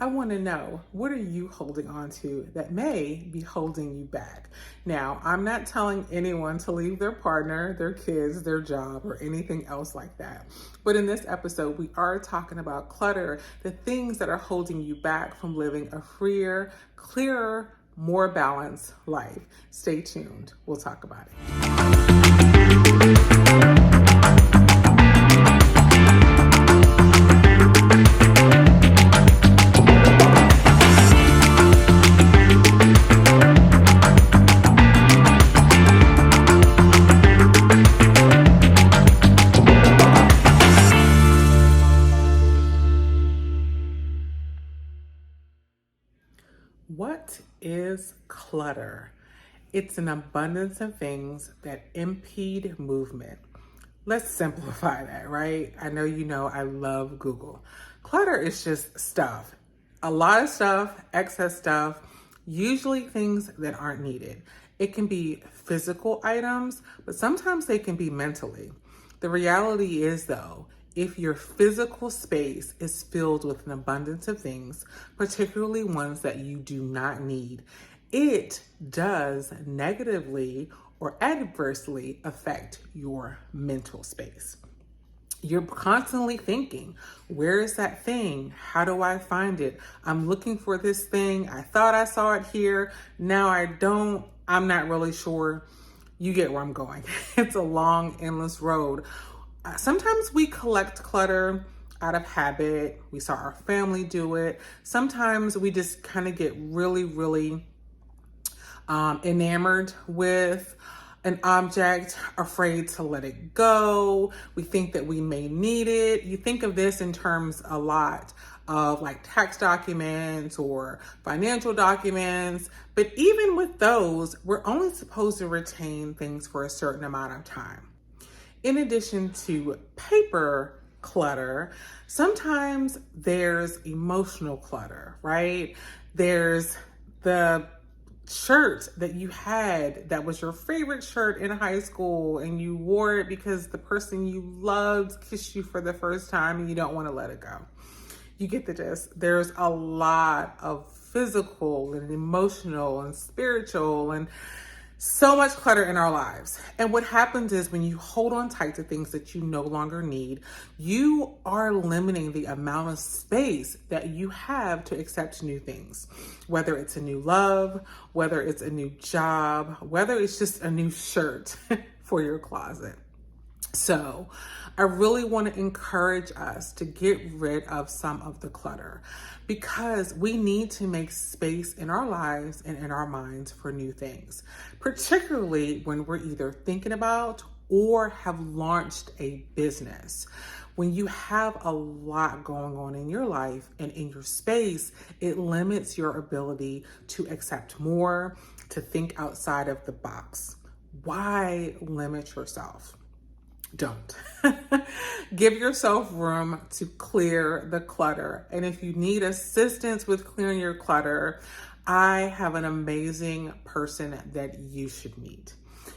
I want to know, what are you holding on to that may be holding you back? Now, I'm not telling anyone to leave their partner, their kids, their job, or anything else like that. But in this episode, we are talking about clutter, the things that are holding you back from living a freer, clearer, more balanced life. Stay tuned. We'll talk about it. What is clutter? It's an abundance of things that impede movement. Let's simplify that, right? I know I love Google. Clutter is just stuff. A lot of stuff, excess stuff, usually things that aren't needed. It can be physical items, but sometimes they can be mentally. The reality is, though, if your physical space is filled with an abundance of things, particularly ones that you do not need, it does negatively or adversely affect your mental space. You're constantly thinking, where is that thing? How do I find it? I'm looking for this thing. I thought I saw it here. Now I don't. I'm not really sure. You get where I'm going. It's a long, endless road. Sometimes we collect clutter out of habit. We saw our family do it. Sometimes we just kind of get really enamored with an object, afraid to let it go. We think that we may need it. You think of this in terms a lot of like tax documents or financial documents. But even with those, we're only supposed to retain things for a certain amount of time. In addition to paper clutter, sometimes there's emotional clutter, right? There's the shirt that you had that was your favorite shirt in high school and you wore it because the person you loved kissed you for the first time and you don't want to let it go. You get the gist. There's a lot of physical and emotional and spiritual and so much clutter in our lives. And what happens is when you hold on tight to things that you no longer need, you are limiting the amount of space that you have to accept new things. Whether it's a new love, whether it's a new job, whether it's just a new shirt for your closet. So I really want to encourage us to get rid of some of the clutter because we need to make space in our lives and in our minds for new things, particularly when we're either thinking about or have launched a business. When you have a lot going on in your life and in your space, it limits your ability to accept more, to think outside of the box. Why limit yourself? Don't. Give yourself room to clear the clutter. And if you need assistance with clearing your clutter, I have an amazing person that you should meet.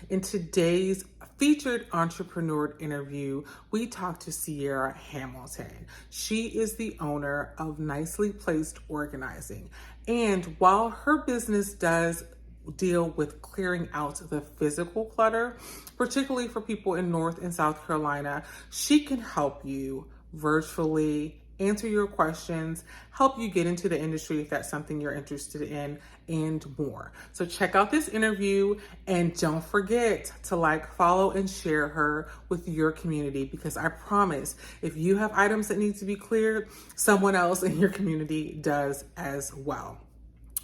In today's featured entrepreneur interview, we talked to Seirra Hamilton. She is the owner of Nicely Placed Organizing. And while her business does deal with clearing out the physical clutter, particularly for people in North and South Carolina, she can help you virtually answer your questions, help you get into the industry if that's something you're interested in, and more. So check out this interview and don't forget to like, follow, and share her with your community because I promise if you have items that need to be cleared, someone else in your community does as well.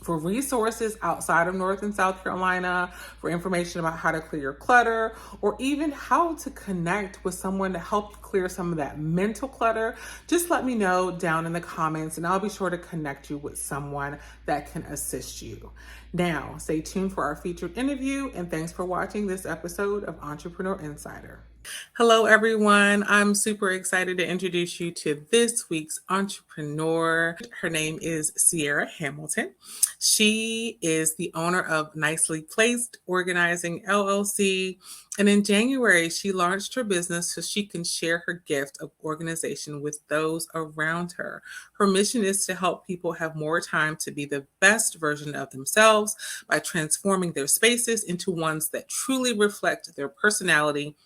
For resources outside of North and South Carolina, for information about how to clear your clutter, or even how to connect with someone to help you clear some of that mental clutter, just let me know down in the comments and I'll be sure to connect you with someone that can assist you. Now, stay tuned for our featured interview and thanks for watching this episode of Entrepreneur Insider. Hello, everyone. I'm super excited to introduce you to this week's entrepreneur. Her name is Seirra Hamilton. She is the owner of Nicely Placed Organizing LLC. And in January, she launched her business so she can share her gift of organization with those around her. Her mission is to help people have more time to be the best version of themselves by transforming their spaces into ones that truly reflect their personality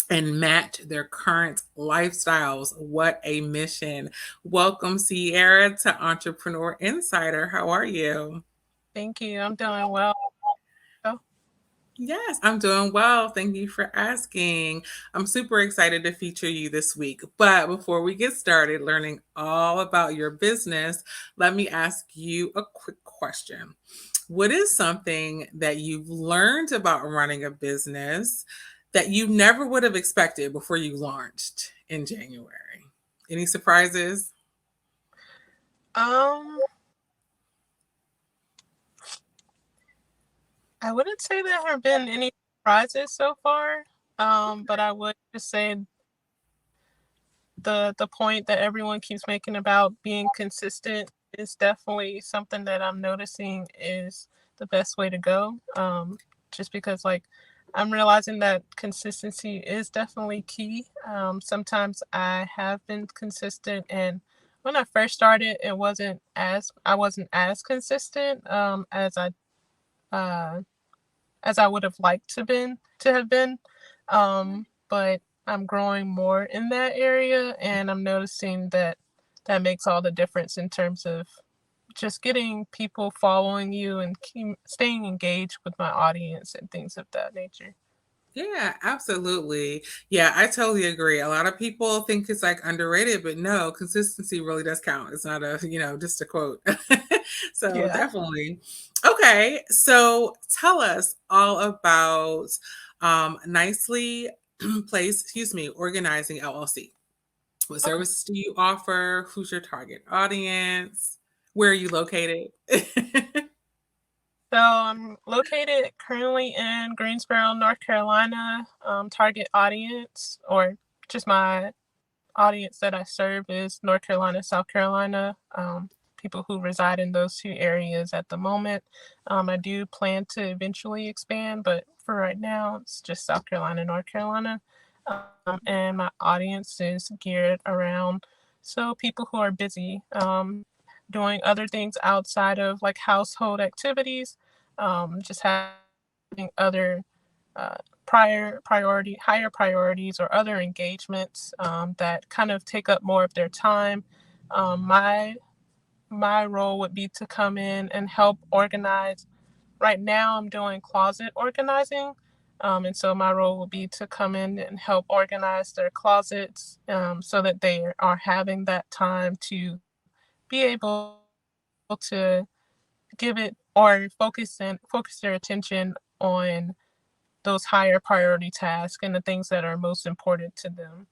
and match their current lifestyles. What a mission. Welcome, Sierra, to Entrepreneur Insider. How are you? Thank you. I'm doing well. Oh, Yes, I'm doing well. Thank you for asking. I'm super excited to feature you this week. But before we get started learning all about your business, let me ask you a quick question. What is something that you've learned about running a business that you never would have expected before you launched in January? Any surprises? Um, I wouldn't say there have been any surprises so far. But I would just say the point that everyone keeps making about being consistent is definitely something that I'm noticing is the best way to go. Just because I'm realizing that consistency is definitely key. Sometimes I have been consistent, and when I first started, I wasn't as consistent uh, as I would have liked to have been. But I'm growing more in that area, and I'm noticing that that makes all the difference in terms of just getting people following you and staying engaged with my audience and things of that nature. Yeah, absolutely. Yeah, I totally agree. A lot of people think it's like underrated, but no, consistency really does count. It's not just a quote. So Yeah. definitely. Okay, so tell us all about Nicely Placed, Organizing LLC. What Okay. services do you offer? Who's your target audience? Where are you located? So I'm located currently in Greensboro, North Carolina. Target audience, or just my audience that I serve, is North Carolina, South Carolina, people who reside in those two areas at the moment. I do plan to eventually expand, but for right now, it's just South Carolina, North Carolina. And my audience is geared around people who are busy, doing other things outside of like household activities, just having other uh, higher priorities or other engagements that kind of take up more of their time. My role would be to come in and help organize. Right now, I'm doing closet organizing. And so my role will be to come in and help organize their closets, so that they are having that time to be able to give it or focus their attention on those higher priority tasks and the things that are most important to them.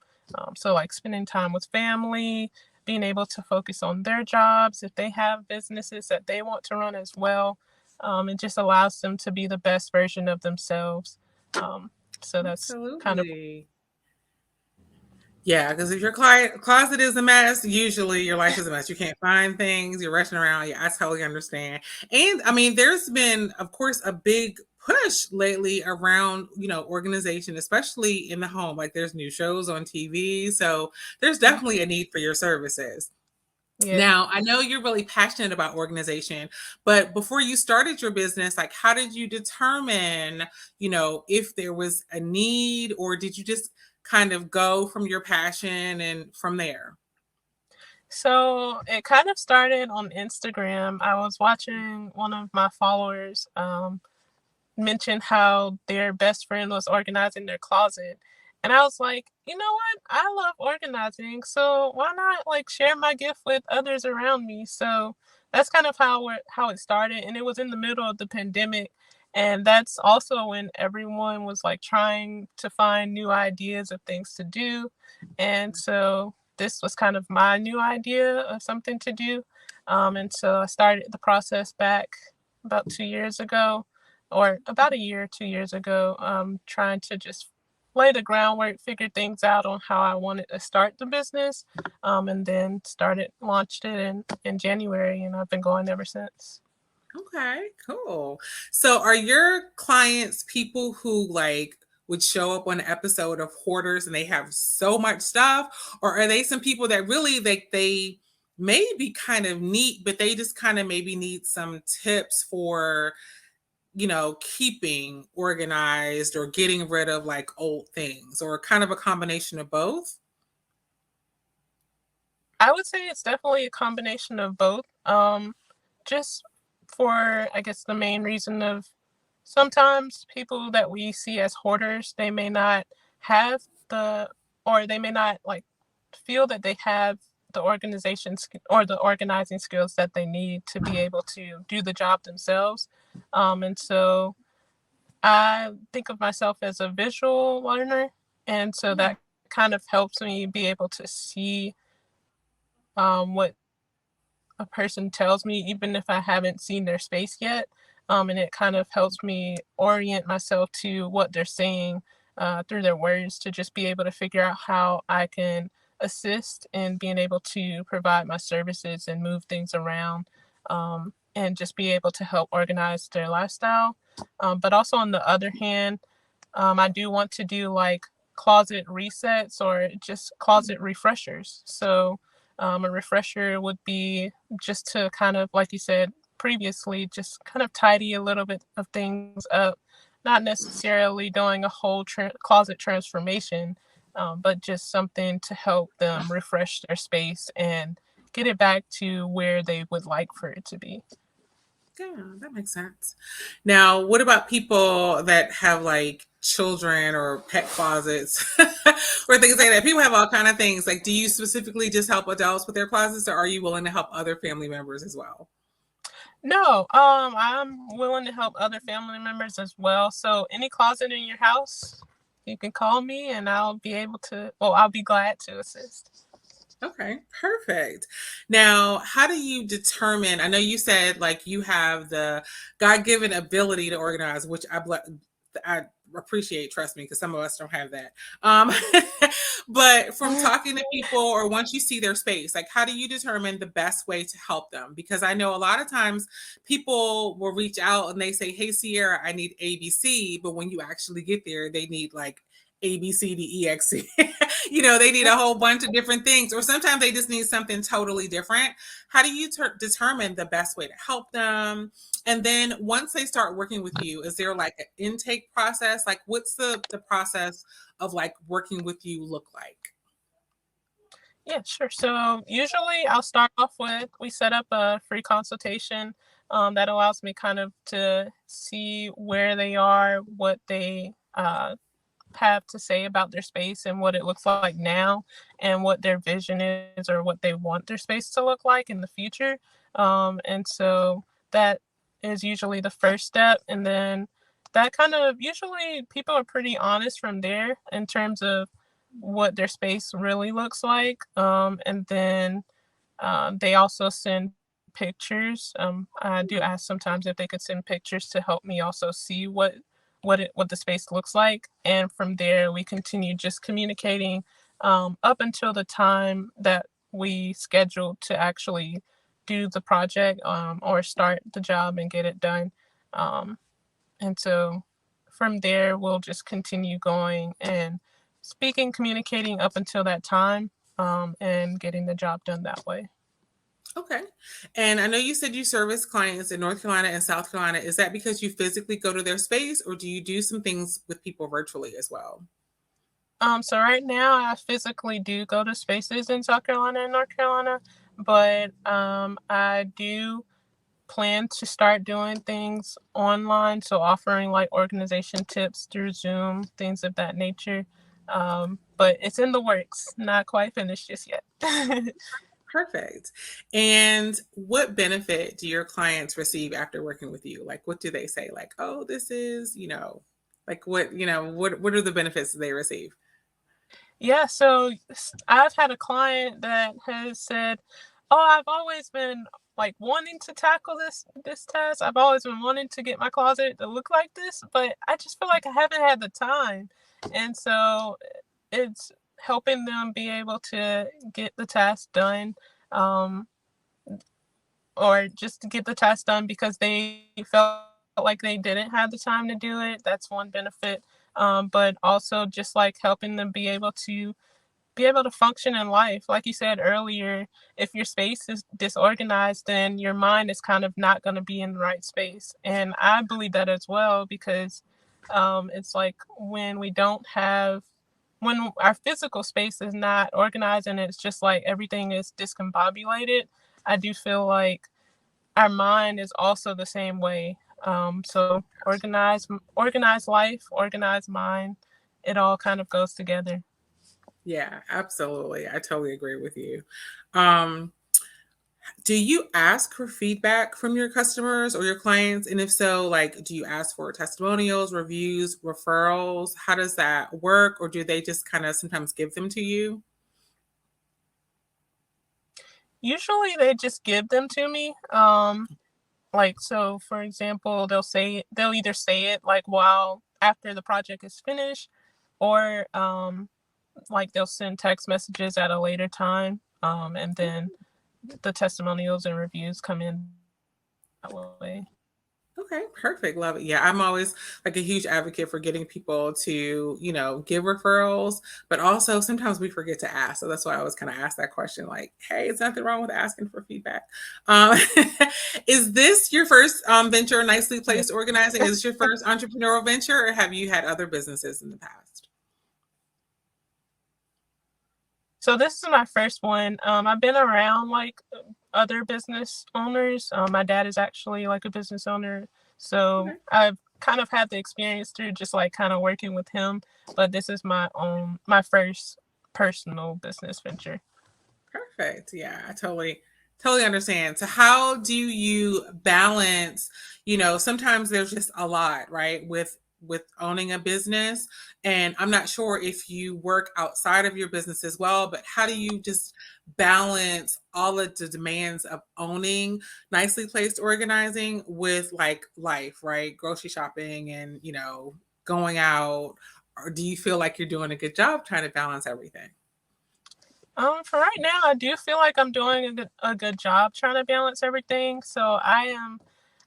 So, like spending time with family, being able to focus on their jobs, if they have businesses that they want to run as well. It just allows them to be the best version of themselves. Um, so that's kind of, Absolutely. Yeah, because if your closet is a mess, usually your life is a mess. You can't find things, you're rushing around. Yeah, I totally understand. And I mean, there's been, of course, a big push lately around, organization, especially in the home. Like there's new shows on TV. So there's definitely a need for your services. yeah. Now, I know you're really passionate about organization, but before you started your business, like how did you determine, if there was a need, or did you just kind of go from your passion and from there? So it kind of started on Instagram. I was watching one of my followers mentioned how their best friend was organizing their closet. And I was like, you know what? I love organizing, so why not like share my gift with others around me? So that's kind of how it started, and it was in the middle of the pandemic, and that's also when everyone was like trying to find new ideas of things to do, and so this was kind of my new idea of something to do, and so I started the process back about 2 years ago, or about a year, 2 years ago, trying to just lay the groundwork, figured things out on how I wanted to start the business, and then launched it in January, and I've been going ever since. Okay, cool. So are your clients people who like would show up on an episode of Hoarders and they have so much stuff? Or are they some people that really they may be kind of neat, but they just kind of maybe need some tips for, keeping organized or getting rid of like old things, or kind of a combination of both? I would say it's definitely a combination of both. Just for, I guess, the main reason of sometimes people that we see as hoarders, they may not have or they may not like feel that they have the or the organizing skills that they need to be able to do the job themselves. And so I think of myself as a visual learner. And so Yeah. that kind of helps me be able to see what a person tells me, even if I haven't seen their space yet. And it kind of helps me orient myself to what they're saying through their words to just be able to figure out how I can assist in being able to provide my services and move things around, and just be able to help organize their lifestyle. But also, on the other hand, I do want to do like closet resets or just closet refreshers. So, a refresher would be just to kind of, like you said previously, just kind of tidy a little bit of things up, not necessarily doing a whole closet transformation, but just something to help them refresh their space and get it back to where they would like for it to be. Yeah, that makes sense. Now, what about people that have like children or pet closets or things like that? People have all kind of things. Like, do you specifically just help adults with their closets, or are you willing to help other family members as well? No, I'm willing to help other family members as well. So any closet in your house, you can call me and I'll be glad to assist. Okay, perfect. Now, how do you determine? I know you said like you have the God-given ability to organize, which I appreciate, trust me, because some of us don't have that. Um, but from talking to people, or once you see their space, like how do you determine the best way to help them? Because I know a lot of times people will reach out and they say, "Hey, Sierra, I need ABC," but when you actually get there, they need like A, B, C, D, E, X, C. They need a whole bunch of different things, or sometimes they just need something totally different. How do you determine the best way to help them? And then once they start working with you, is there like an intake process? Like, what's the process of like working with you look like? Yeah, sure. So usually I'll start off with we set up a free consultation that allows me kind of to see where they are, what they have to say about their space and what it looks like now and what their vision is or what they want their space to look like in the future. And so that is usually the first step. And then that kind of usually people are pretty honest from there in terms of what their space really looks like. And then they also send pictures. I do ask sometimes if they could send pictures to help me also see what the space looks like, and from there we continue just communicating up until the time that we scheduled to actually do the project, or start the job and get it done. Um, and so from there we'll just continue going and speaking, communicating up until that time, and getting the job done that way. Okay. And I know you said you service clients in North Carolina and South Carolina. Is that because you physically go to their space, or do you do some things with people virtually as well? So right now I physically do go to spaces in South Carolina and North Carolina, but I do plan to start doing things online, so offering like organization tips through Zoom, things of that nature. But it's in the works, not quite finished just yet. Perfect. And what benefit do your clients receive after working with you? Like, what do they say? Like, oh, this is, like what are the benefits they receive? Yeah, so I've had a client that has said, "Oh, I've always been like wanting to tackle this task. I've always been wanting to get my closet to look like this, but I just feel like I haven't had the time. And so it's helping them be able to get the task done, um, or just to get the task done because they felt like they didn't have the time to do it. That's one benefit. But also just like helping them be able to function in life. Like you said earlier, if your space is disorganized, then your mind is kind of not going to be in the right space. And I believe that as well, because it's like when our physical space is not organized and it's just like everything is discombobulated, I do feel like our mind is also the same way. So organize life, organize mind. It all kind of goes together. Yeah, absolutely. I totally agree with you. Um, do you ask for feedback from your customers or your clients? And if so, like, do you ask for testimonials, reviews, referrals? How does that work? Or do they just kind of sometimes give them to you? Usually they just give them to me. Like, so for example, they'll either say it like while after the project is finished, or like they'll send text messages at a later time. And then the testimonials and reviews come in that way. Okay, perfect. Love it. Yeah, I'm always like a huge advocate for getting people to, give referrals, but also sometimes we forget to ask. So that's why I always kind of ask that question like, hey, is nothing wrong with asking for feedback? Um, is this your first venture, Nicely Yeah. Placed Organizing? Is this your first entrepreneurial venture, or have you had other businesses in the past? So this is my first one. I've been around like other business owners. My dad is actually like a business owner, so Okay. I've kind of had the experience through just like kind of working with him. But this is my first personal business venture. Perfect. Yeah, I totally understand. So how do you balance, sometimes there's just a lot, right? With owning a business, and I'm not sure if you work outside of your business as well, but how do you just balance all of the demands of owning Nicely Placed Organizing with like life, right? Grocery shopping and, going out, or do you feel like you're doing a good job trying to balance everything? For right now, I do feel like I'm doing a good job trying to balance everything. So I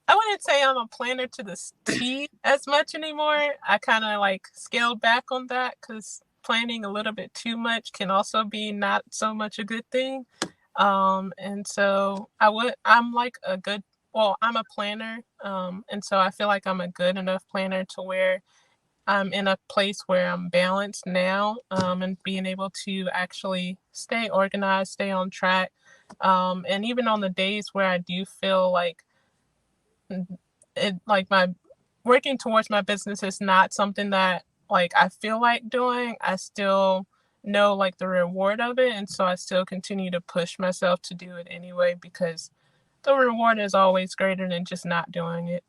wouldn't say I'm a planner to the T as much anymore. I kind of like scaled back on that because planning a little bit too much can also be not so much a good thing. And so I'm like I'm a planner. And so I feel like I'm a good enough planner to where I'm in a place where I'm balanced now, and being able to actually stay organized, stay on track. And even on the days where I do feel like my working towards my business is not something that like I feel like doing, I still know like the reward of it. And so I still continue to push myself to do it anyway because the reward is always greater than just not doing it.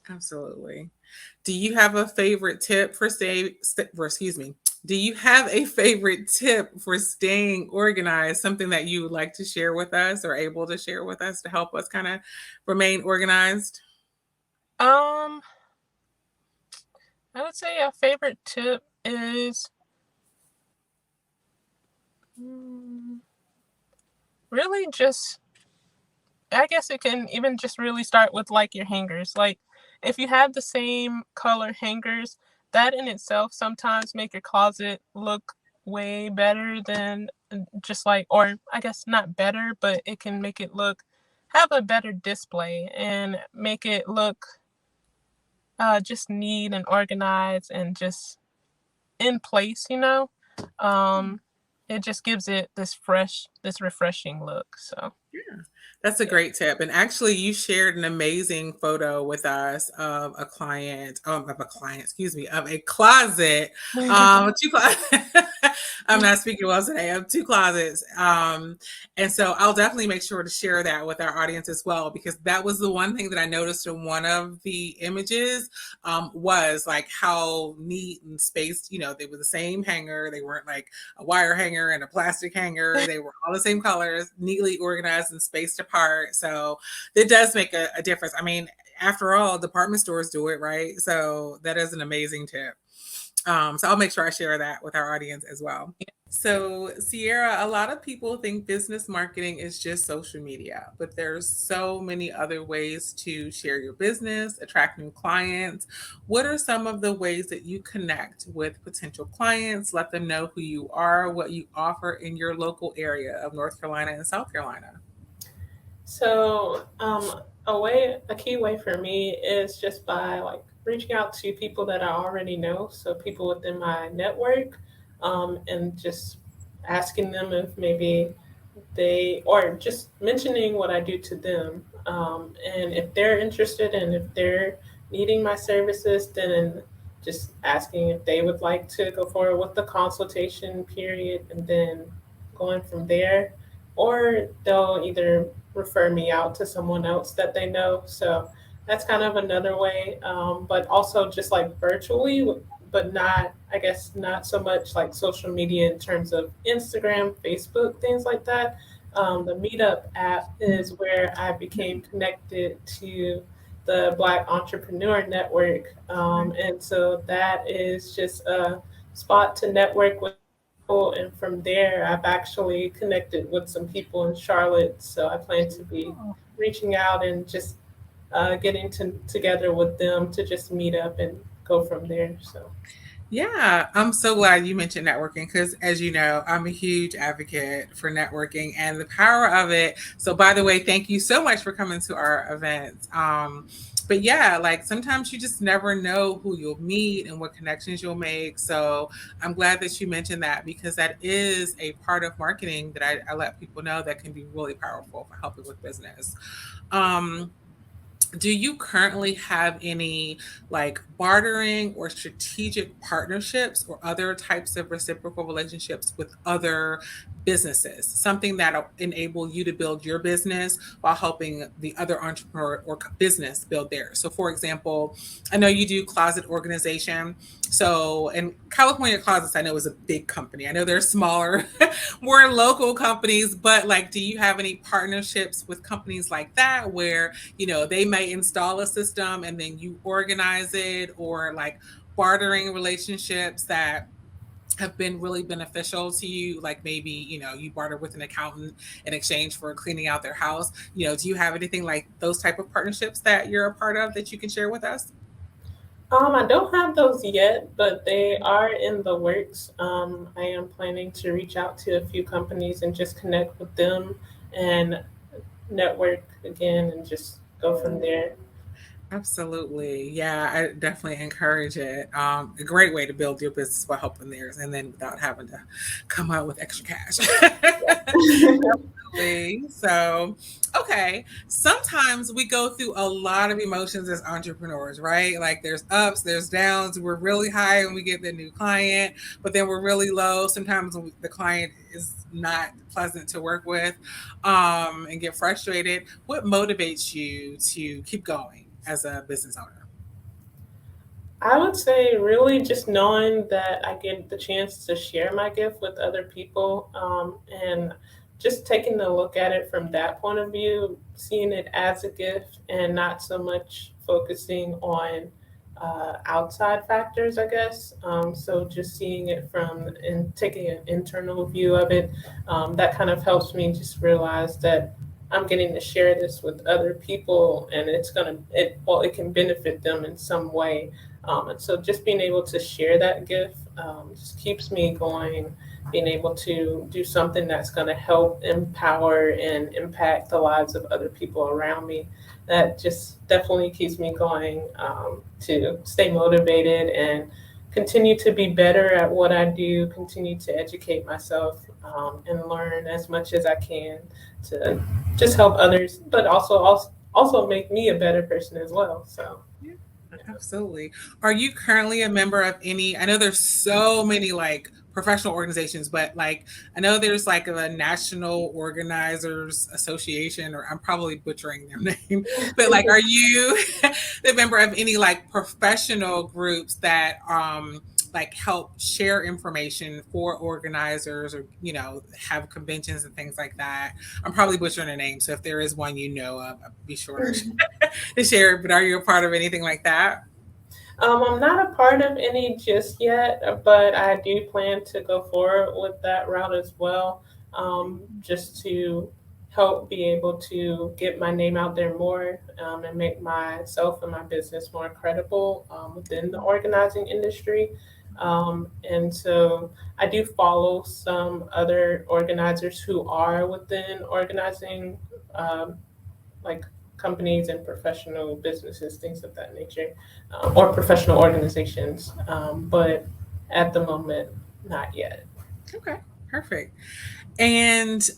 Absolutely. Do you have a favorite tip excuse me. Do you have a favorite tip for staying organized? Something that you would like to share with us or able to share with us to help us kind of remain organized? Um, I would say a favorite tip is mm, really just, I guess it can even just really start with like your hangers. Like if you have the same color hangers, that in itself sometimes make your closet look way better than just like, or I guess not better, but it can make it have a better display and make it look just neat and organized and just in place, it just gives it this refreshing look. So Yeah, that's a great tip. And actually, you shared an amazing photo with us of excuse me, of a closet, yeah. two I'm not speaking well today, of two closets. And so I'll definitely make sure to share that with our audience as well, because that was the one thing that I noticed in one of the images, was like how neat and spaced, they were the same hanger. They weren't like a wire hanger and a plastic hanger. They were all the same colors, neatly organized and spaced apart. part. So it does make a difference. I mean, after all, department stores do it, right? So that is an amazing tip. So I'll make sure I share that with our audience as well. So, Seirra, a lot of people think business marketing is just social media, but there's so many other ways to share your business, attract new clients. What are some of the ways that you connect with potential clients, let them know who you are, what you offer in your local area of North Carolina and South Carolina? So, a key way for me is just by like reaching out to people that I already know, so people within my network, and just asking them if maybe they or just mentioning what I do to them. And if they're interested and if they're needing my services, then just asking if they would like to go forward with the consultation period and then going from there. Or they'll either refer me out to someone else that they know. So that's kind of another way. But also just like virtually, but not, I guess, not so much like social media in terms of Instagram, Facebook, things like that. The Meetup app is where I became connected to the Black Entrepreneur Network. And so that is just a spot to network with people. And from there, I've actually connected with some people in Charlotte. So I plan to be reaching out and just getting together with them to just meet up and go from there. So. Yeah, I'm so glad you mentioned networking because, as you know, I'm a huge advocate for networking and the power of it. So, by the way, thank you so much for coming to our event. But yeah, like sometimes you just never know who you'll meet and what connections you'll make. So, I'm glad that you mentioned that because that is a part of marketing that I let people know that can be really powerful for helping with business. Um, do you currently have any like bartering or strategic partnerships or other types of reciprocal relationships with other businesses? Something that'll enable you to build your business while helping the other entrepreneur or business build theirs. So, for example, I know you do closet organization. So, in California Closets, I know is a big company. I know they're smaller, more local companies, but like, do you have any partnerships with companies like that where they may install a system and then you organize it, or like bartering relationships that have been really beneficial to you, like maybe you barter with an accountant in exchange for cleaning out their house. Do you have anything like those type of partnerships that you're a part of that you can share with us? I don't have those yet, but they are in the works. I am planning to reach out to a few companies and just connect with them and network again and just go from there. Absolutely. Yeah, I definitely encourage it. A great way to build your business by helping theirs and then without having to come out with extra cash. So, okay. Sometimes we go through a lot of emotions as entrepreneurs, right? Like there's ups, there's downs. We're really high when we get the new client, but then we're really low. Sometimes when the client is not pleasant to work with, and get frustrated. What motivates you to keep going as a business owner? I would say really just knowing that I get the chance to share my gift with other people, and just taking a look at it from that point of view, seeing it as a gift and not so much focusing on outside factors, I guess. So just seeing it from and taking an internal view of it, that kind of helps me just realize that I'm getting to share this with other people, and it can benefit them in some way. And so just being able to share that gift just keeps me going, being able to do something that's going to help empower and impact the lives of other people around me. That just definitely keeps me going, to stay motivated and continue to be better at what I do, continue to educate myself, and learn as much as I can to just help others, but also make me a better person as well. So. Yeah, absolutely. Are you currently a member of any? I know there's so many like professional organizations, but like I know there's like a National Organizers Association, or I'm probably butchering their name, but like, are you the member of any like professional groups that like help share information for organizers, or have conventions and things like that. I'm probably butchering a name, so if there is one of, be sure to share it. But are you a part of anything like that? I'm not a part of any just yet, but I do plan to go forward with that route as well, just to help be able to get my name out there more, and make myself and my business more credible within the organizing industry. And so I do follow some other organizers who are within organizing, um, like companies and professional businesses, things of that nature, or professional organizations. But at the moment, not yet. Okay, perfect. And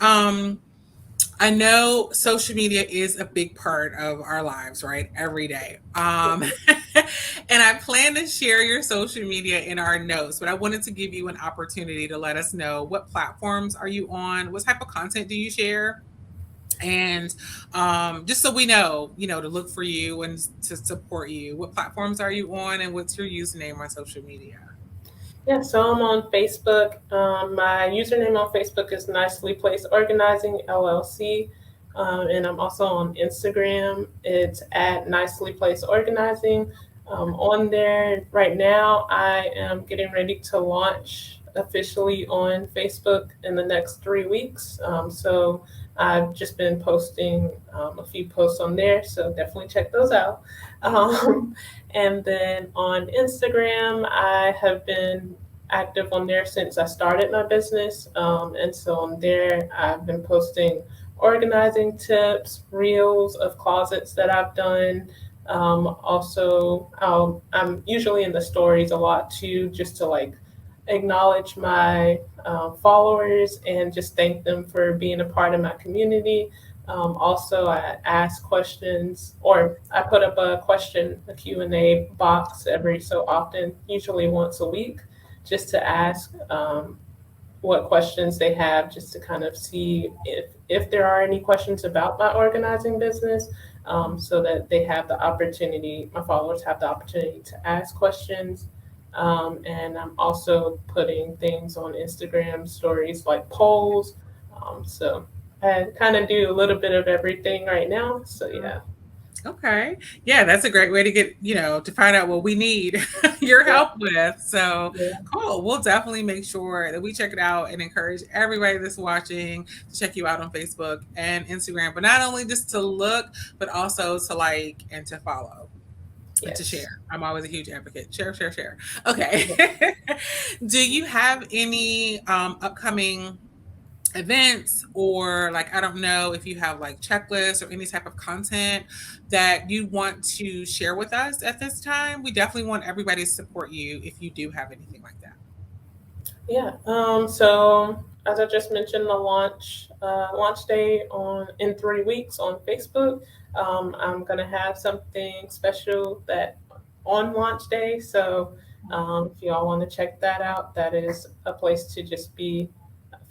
I know social media is a big part of our lives, right? Every day. And I plan to share your social media in our notes, but I wanted to give you an opportunity to let us know, what platforms are you on? What type of content do you share? And just so we know, to look for you and to support you. What platforms are you on, and what's your username on social media? Yeah, so I'm on Facebook. My username on Facebook is Nicely Placed Organizing LLC. And I'm also on Instagram. It's at Nicely Placed Organizing. On there right now, I am getting ready to launch officially on Facebook in the next 3 weeks. So I've just been posting a few posts on there. So definitely check those out. Um, and then on Instagram, I have been active on there since I started my business. And so on there, I've been posting organizing tips, reels of closets that I've done. Also, I'm usually in the stories a lot too, just to like acknowledge my followers and just thank them for being a part of my community. Also, I ask questions, or I put up a question, a Q&A box every so often, usually once a week, just to ask what questions they have, just to kind of see if there are any questions about my organizing business, so that they have the opportunity, my followers have the opportunity to ask questions. And I'm also putting things on Instagram stories like polls. So I kind of do a little bit of everything right now. So yeah. Okay. Yeah, that's a great way to get, to find out what we need your Yeah. help with. So Yeah. cool. We'll definitely make sure that we check it out and encourage everybody that's watching to check you out on Facebook and Instagram, but not only just to look, but also to like and to follow and to Yes. share. I'm always a huge advocate. Share, share, share. Okay. Do you have any upcoming events, or like, I don't know if you have like checklists or any type of content that you want to share with us at this time? We definitely want everybody to support you if you do have anything like that. Yeah. So as I just mentioned, the launch day on in 3 weeks on Facebook. I'm gonna have something special that on launch day. So if y'all want to check that out, that is a place to just be.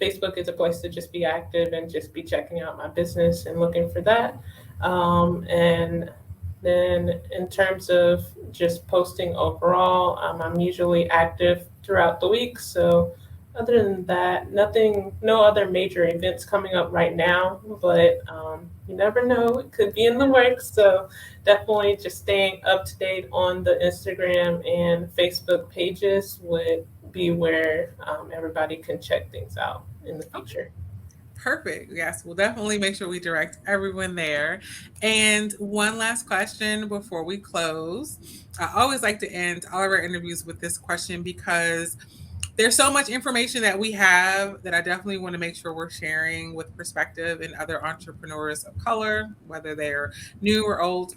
Facebook is a place to just be active and just be checking out my business and looking for that. And then in terms of just posting overall, I'm usually active throughout the week. So other than that, nothing, no other major events coming up right now, but you never know, it could be in the works. So definitely just staying up to date on the Instagram and Facebook pages would be where everybody can check things out in the Okay. future. Perfect. Yes, we'll definitely make sure we direct everyone there. And one last question before we close. I always like to end all of our interviews with this question, because there's so much information that we have that I definitely want to make sure we're sharing with perspective and other entrepreneurs of color, whether they're new or old.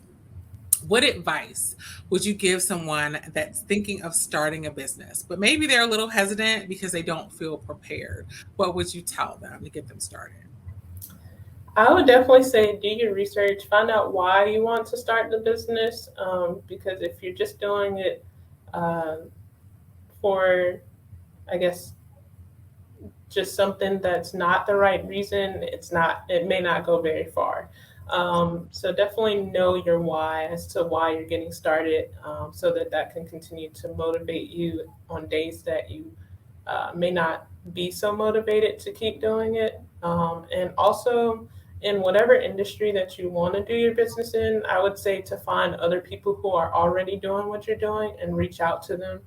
What advice would you give someone that's thinking of starting a business, but maybe they're a little hesitant because they don't feel prepared? What would you tell them to get them started? I would definitely say do your research, find out why you want to start the business. Because if you're just doing it uh, for, I guess, just something that's not the right reason, it may not go very far. So definitely know your why as to why you're getting started, so that that can continue to motivate you on days that you may not be so motivated to keep doing it. And also, in whatever industry that you want to do your business in, I would say to find other people who are already doing what you're doing and reach out to them.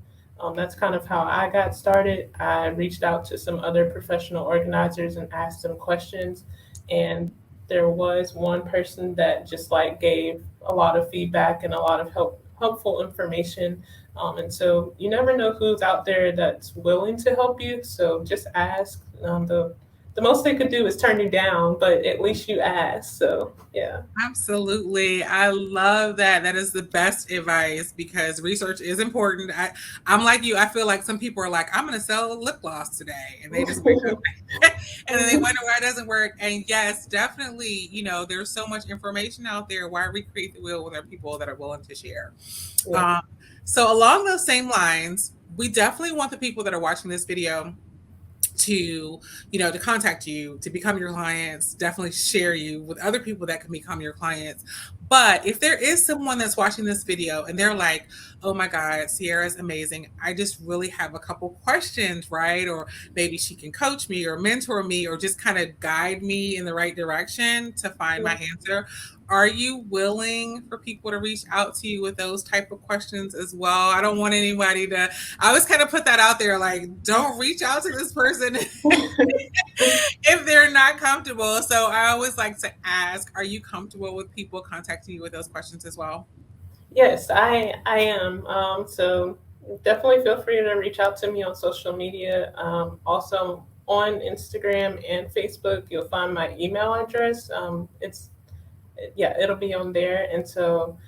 That's kind of how I got started. I reached out to some other professional organizers and asked them questions. And there was one person that just like gave a lot of feedback and a lot of helpful information. And so you never know who's out there that's willing to help you. So just ask. The most they could do is turn you down, but at least you ask. So yeah. Absolutely. I love that. That is the best advice because research is important. I'm like you. I feel like some people are like, I'm going to sell lip gloss today. And they just wake up and then they wonder why it doesn't work. And yes, definitely, there's so much information out there. Why recreate the wheel when there are people that are willing to share? Yeah. Um, so along those same lines, we definitely want the people that are watching this video to contact you, to become your clients, definitely share you with other people that can become your clients. But if there is someone that's watching this video and they're like, oh my God, Seirra is amazing. I just really have a couple questions, right? Or maybe she can coach me or mentor me or just kind of guide me in the right direction to find my answer. Are you willing for people to reach out to you with those type of questions as well? I don't want anybody to, I always kind of put that out there, like, don't reach out to this person if they're not comfortable. So I always like to ask, are you comfortable with people contacting you with those questions as well? Yes, I am. So definitely feel free to reach out to me on social media. Also on Instagram and Facebook, you'll find my email address. It'll be on there, and so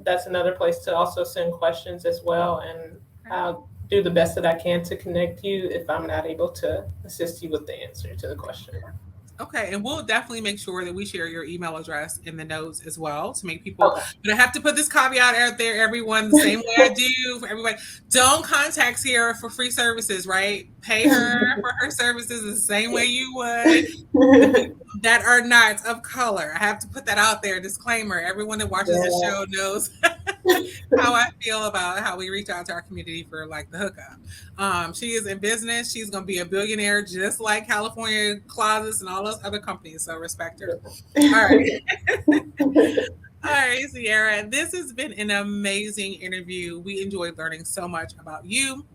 that's another place to also send questions as well. And I'll do the best that I can to connect you if I'm not able to assist you with the answer to the question. Okay, and we'll definitely make sure that we share your email address in the notes as well to make people. Okay. But I have to put this caveat out there, everyone, the same way I do for everybody. Don't contact Seirra for free services, right? Pay her for her services the same way you would the people that are not of color. I have to put that out there. Disclaimer: everyone that watches the show knows how I feel about how we reach out to our community for like the hookup. She is in business. She's going to be a billionaire, just like California Closets and all those other companies. So respect her. All right. All right, Seirra. This has been an amazing interview. We enjoyed learning so much about you,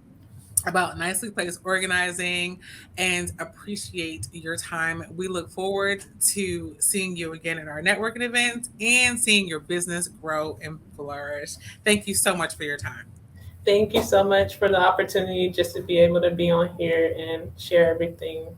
about Nicely Placed Organizing, and appreciate your time. We look forward to seeing you again at our networking events and seeing your business grow and flourish. Thank you so much for your time. Thank you so much for the opportunity just to be able to be on here and share everything.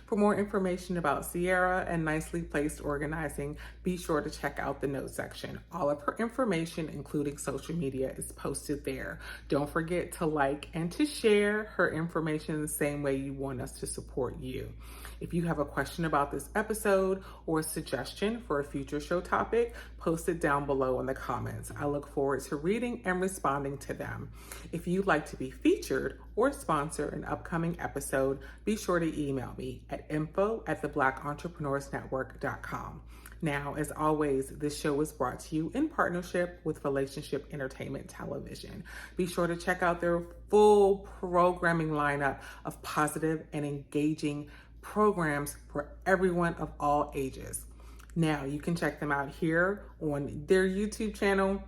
For more information about Seirra and Nicely Placed Organizing, be sure to check out the notes section. All of her information, including social media, is posted there. Don't forget to like and to share her information the same way you want us to support you. If you have a question about this episode or a suggestion for a future show topic, post it down below in the comments. I look forward to reading and responding to them. If you'd like to be featured or sponsor an upcoming episode, be sure to email me at info@theblackentrepreneurssnetwork.com. Now, as always, this show is brought to you in partnership with Relationship Entertainment Television. Be sure to check out their full programming lineup of positive and engaging programs for everyone of all ages. Now, you can check them out here on their YouTube channel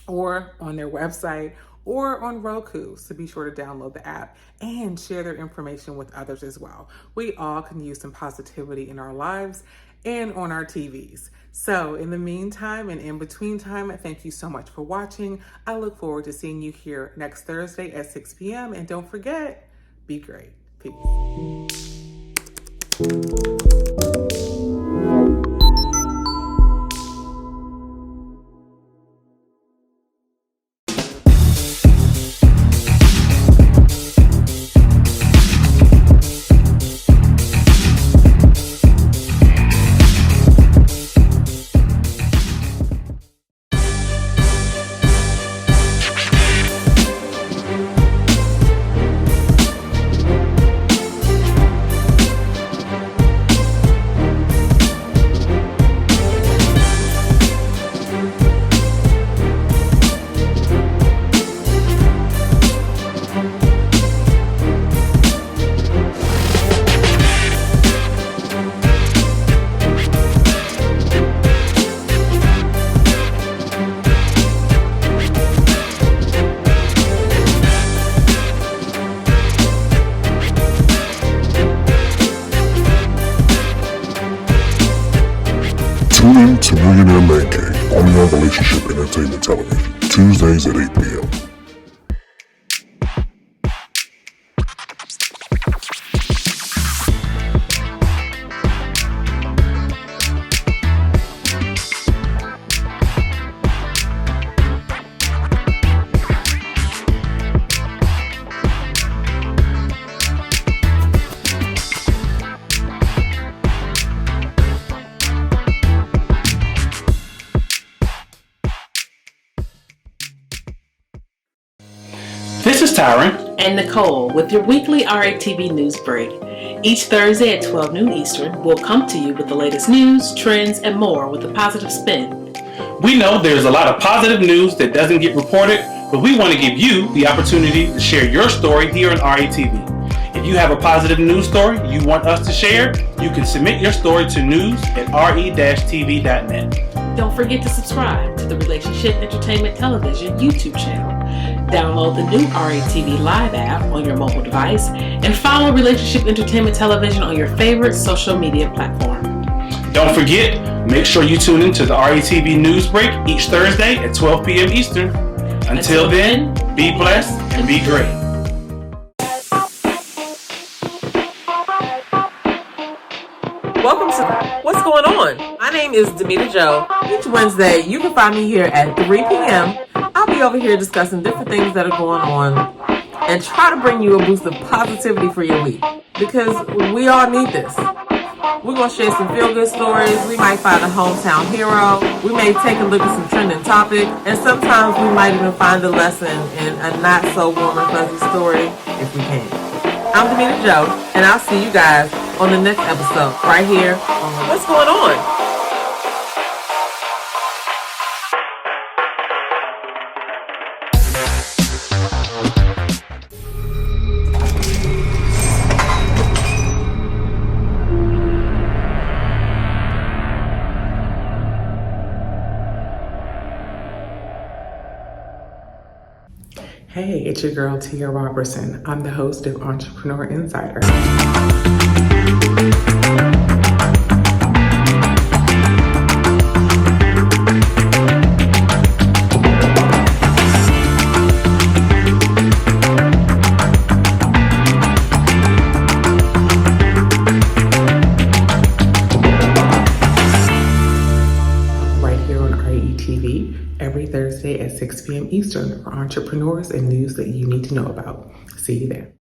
or on their website or on Roku. So be sure to download the app and share their information with others as well. We all can use some positivity in our lives and on our TVs. So in the meantime and in between time, thank you so much for watching. I look forward to seeing you here next Thursday at 6 p.m. And don't forget, be great. Peace. only on Relationship Entertainment Television, Tuesdays at 8 p.m. This is Tyron and Nicole with your weekly RATV news break. Each Thursday at 12 noon Eastern, we'll come to you with the latest news, trends, and more with a positive spin. We know there's a lot of positive news that doesn't get reported, but we want to give you the opportunity to share your story here on RATV. If you have a positive news story you want us to share, you can submit your story to news@re-tv.net. Don't forget to subscribe to the Relationship Entertainment Television YouTube channel. Download the new RATV Live app on your mobile device and follow Relationship Entertainment Television on your favorite social media platform. Don't forget, make sure you tune into the RATV News Break each Thursday at 12 p.m. Eastern. Until then, be blessed and be great. Welcome to What's Going On? My name is Demita Joe. Each Wednesday, you can find me here at 3 p.m. I'll be over here discussing different things that are going on and try to bring you a boost of positivity for your week because we all need this. We're going to share some feel-good stories. We might find a hometown hero. We may take a look at some trending topic. And sometimes we might even find a lesson in a not-so-warm and fuzzy story if we can. I'm Demita Joe, and I'll see you guys on the next episode right here on What's Going On? Hey, it's your girl Tia Robertson. I'm the host of Entrepreneur Insider. Right here on RETV every Thursday at 6 p.m. Eastern for entrepreneurs and news that you need to know about. See you there.